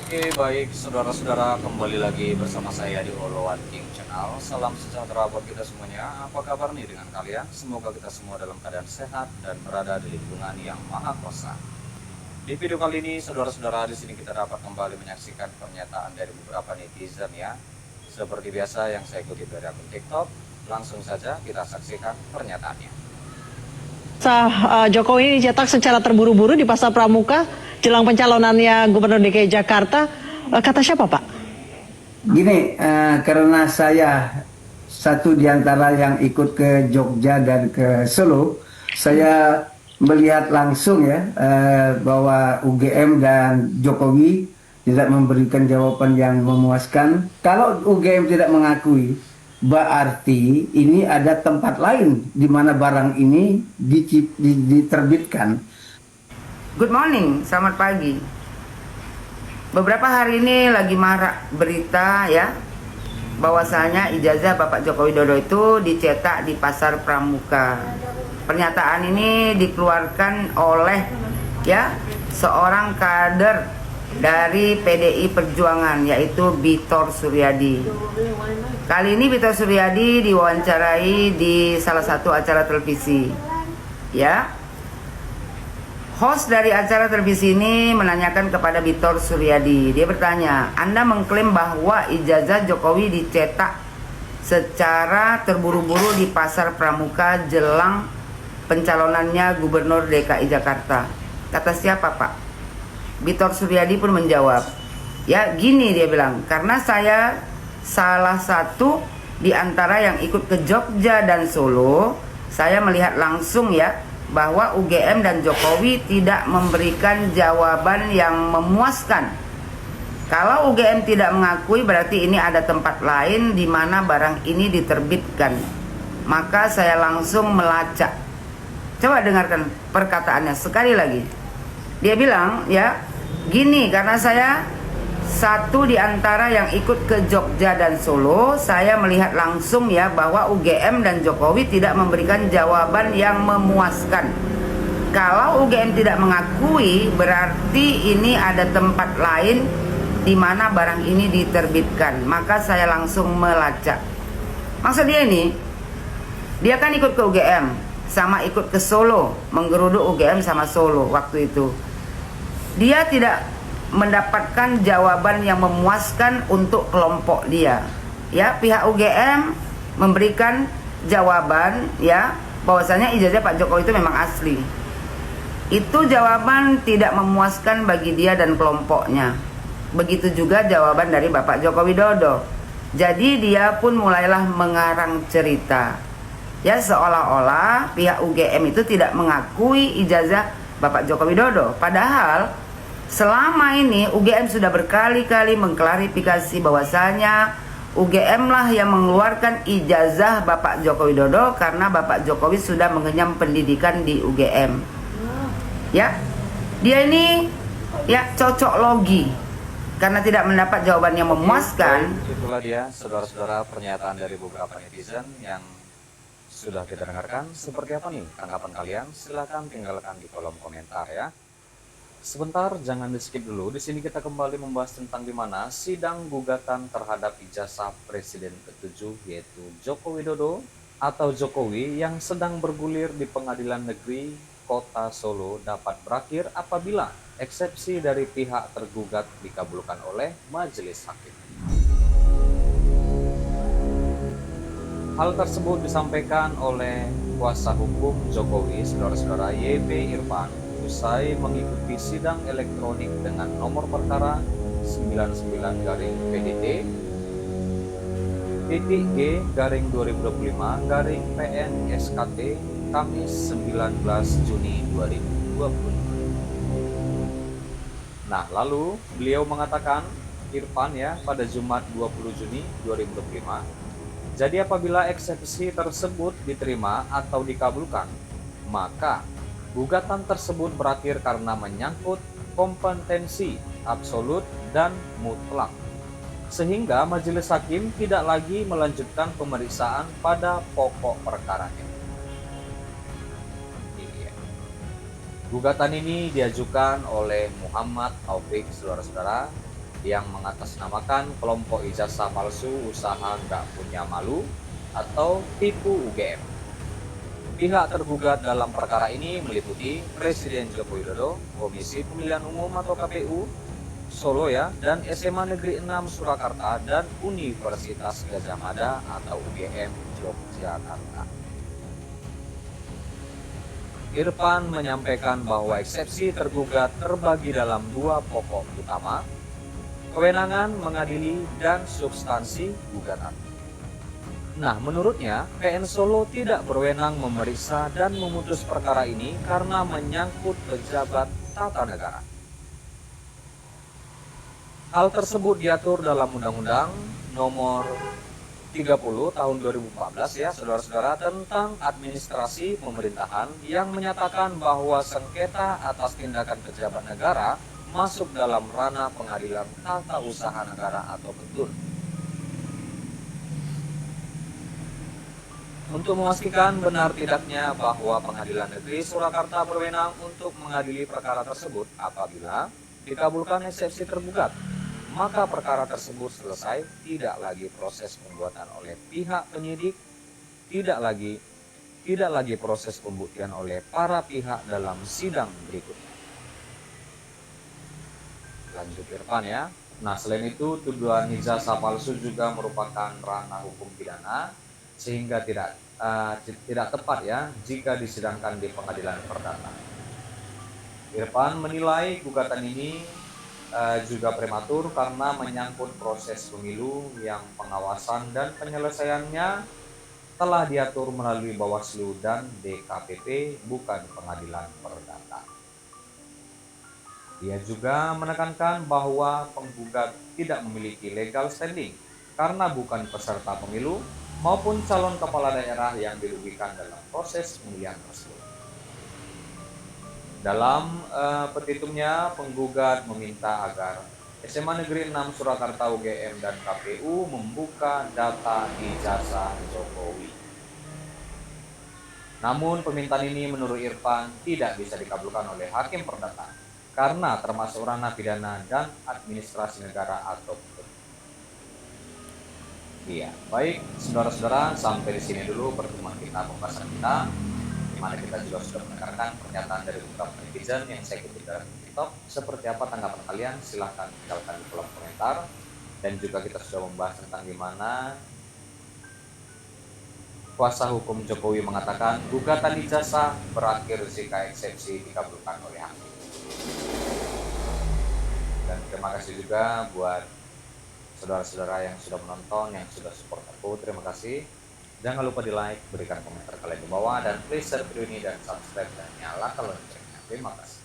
Oke, baik saudara-saudara, kembali lagi bersama saya di Oloan King Channel. Salam sejahtera buat kita semuanya. Apa kabar nih dengan kalian? Semoga kita semua dalam keadaan sehat dan berada di lingkungan yang maha kuasa. Di video kali ini, saudara-saudara, di sini kita dapat kembali menyaksikan pernyataan dari beberapa netizen ya. Seperti biasa yang saya kutip dari akun TikTok, langsung saja kita saksikan pernyataannya. Jokowi dicetak secara terburu-buru di Pasar Pramuka jelang pencalonannya Gubernur DKI Jakarta. Kata siapa, Pak? Gini, karena saya satu di antara yang ikut ke Jogja dan ke Solo, saya melihat langsung ya bahwa UGM dan Jokowi tidak memberikan jawaban yang memuaskan. Kalau UGM tidak mengakui, berarti ini ada tempat lain di mana barang ini diterbitkan. Good morning, selamat pagi. Beberapa hari ini lagi marak berita ya, bahwasanya ijazah Bapak Joko Widodo itu dicetak di Pasar Pramuka. Pernyataan ini dikeluarkan oleh ya seorang kader dari PDI Perjuangan, yaitu Bitor Suryadi. Kali ini Bitor Suryadi diwawancarai di salah satu acara televisi ya. Host dari acara televisi ini menanyakan kepada Bitor Suryadi. Dia bertanya, Anda mengklaim bahwa ijazah Jokowi dicetak secara terburu-buru di Pasar Pramuka jelang pencalonannya Gubernur DKI Jakarta. Kata siapa, Pak? Bitor Suryadi pun menjawab, ya gini dia bilang, karena saya salah satu di antara yang ikut ke Jogja dan Solo, saya melihat langsung ya bahwa UGM dan Jokowi tidak memberikan jawaban yang memuaskan. Kalau UGM tidak mengakui, berarti ini ada tempat lain di mana barang ini diterbitkan. Maka saya langsung melacak. Coba dengarkan perkataannya sekali lagi. Dia bilang ya gini, karena saya satu di antara yang ikut ke Jogja dan Solo, saya melihat langsung ya bahwa UGM dan Jokowi tidak memberikan jawaban yang memuaskan. Kalau UGM tidak mengakui, berarti ini ada tempat lain di mana barang ini diterbitkan. Maka saya langsung melacak. Maksud dia ini, dia kan ikut ke UGM sama ikut ke Solo, menggeruduk UGM sama Solo waktu itu. Dia tidak mendapatkan jawaban yang memuaskan untuk kelompok dia. Ya, pihak UGM memberikan jawaban ya bahwasanya ijazah Pak Jokowi itu memang asli. Itu jawaban tidak memuaskan bagi dia dan kelompoknya. Begitu juga jawaban dari Bapak Joko Widodo. Jadi dia pun mulailah mengarang cerita. Ya, seolah-olah pihak UGM itu tidak mengakui ijazah Bapak Joko Widodo. Padahal selama ini UGM sudah berkali-kali mengklarifikasi bahwasanya UGM lah yang mengeluarkan ijazah Bapak Joko Widodo karena Bapak Jokowi sudah mengenyam pendidikan di UGM. Ya, dia ini ya cocok logi karena tidak mendapat jawaban yang memuaskan. Itulah dia, saudara-saudara, pernyataan dari beberapa netizen yang sudah kita dengarkan. Seperti apa nih tanggapan kalian? Silahkan tinggalkan di kolom komentar ya. Sebentar, jangan di skip dulu. Di sini kita kembali membahas tentang di mana sidang gugatan terhadap ijazah Presiden ke-7 yaitu Joko Widodo atau Jokowi yang sedang bergulir di Pengadilan Negeri Kota Solo dapat berakhir apabila eksepsi dari pihak tergugat dikabulkan oleh majelis hakim. Hal tersebut disampaikan oleh kuasa hukum Jokowi, saudara-saudara, YB Irfan, usai mengikuti sidang elektronik dengan nomor perkara 99-PDT G/2025 SKT Kamis 19 Juni 2020. Nah, lalu beliau mengatakan, Irfan ya, pada Jumat 20 Juni 2025, jadi apabila eksepsi tersebut diterima atau dikabulkan, maka gugatan tersebut berakhir karena menyangkut kompetensi absolut dan mutlak, sehingga majelis hakim tidak lagi melanjutkan pemeriksaan pada pokok perkaranya. Gugatan ini diajukan oleh Muhammad Taufik, saudara-saudara, yang mengatasnamakan kelompok ijazah palsu usaha nggak punya malu atau tipu UGM. Pihak tergugat dalam perkara ini meliputi Presiden Joko Widodo, Komisi Pemilihan Umum atau KPU Solo ya, dan SMA Negeri 6 Surakarta dan Universitas Gadjah Mada atau UGM Yogyakarta. Irfan menyampaikan bahwa eksepsi tergugat terbagi dalam dua pokok utama, kewenangan mengadili dan substansi gugatan. Nah, menurutnya, PN Solo tidak berwenang memeriksa dan memutus perkara ini karena menyangkut pejabat tata negara. Hal tersebut diatur dalam Undang-Undang Nomor 30 Tahun 2014 ya, saudara-saudara, tentang administrasi pemerintahan yang menyatakan bahwa sengketa atas tindakan pejabat negara masuk dalam ranah pengadilan tata usaha negara atau PETUN. Untuk memastikan benar tidaknya bahwa Pengadilan Negeri Surakarta berwenang untuk mengadili perkara tersebut apabila dikabulkan eksepsi tergugat, maka perkara tersebut selesai, tidak lagi proses pembuatan oleh pihak penyidik, tidak lagi proses pembuktian oleh para pihak dalam sidang berikutnya. Lanjut Irfan ya. Nah, selain itu tuduhan ijazah palsu juga merupakan ranah hukum pidana sehingga tidak tepat ya jika disidangkan di pengadilan perdata. Irfan menilai gugatan ini juga prematur karena menyangkut proses pemilu yang pengawasan dan penyelesaiannya telah diatur melalui Bawaslu dan DKPP, bukan pengadilan perdata. Dia juga menekankan bahwa penggugat tidak memiliki legal standing karena bukan peserta pemilu maupun calon kepala daerah yang dirugikan dalam proses pemilihan tersebut. Dalam petitumnya, penggugat meminta agar SMA Negeri 6 Surakarta UGM dan KPU membuka data ijazah Jokowi. Namun permintaan ini menurut Irfan tidak bisa dikabulkan oleh hakim perdata karena termasuk ranah pidana dan administrasi negara atau PETUN. Iya, baik saudara-saudara, sampai di sini dulu pertemuan kita, pembahasan kita, di mana kita juga sudah mendengarkan pernyataan dari beberapa netizen yang saya kutip dari TikTok. Seperti apa tanggapan kalian? Silahkan tinggalkan di kolom komentar. Dan juga kita sudah membahas tentang gimana kuasa hukum Jokowi mengatakan gugatan ijazah berakhir jika eksepsi dikabulkan oleh hakim. Dan terima kasih juga buat saudara-saudara yang sudah menonton, yang sudah support aku. Terima kasih. Jangan lupa di like, berikan komentar kalian di bawah, dan please share video ini dan subscribe dan nyalakan loncengnya. Terima kasih.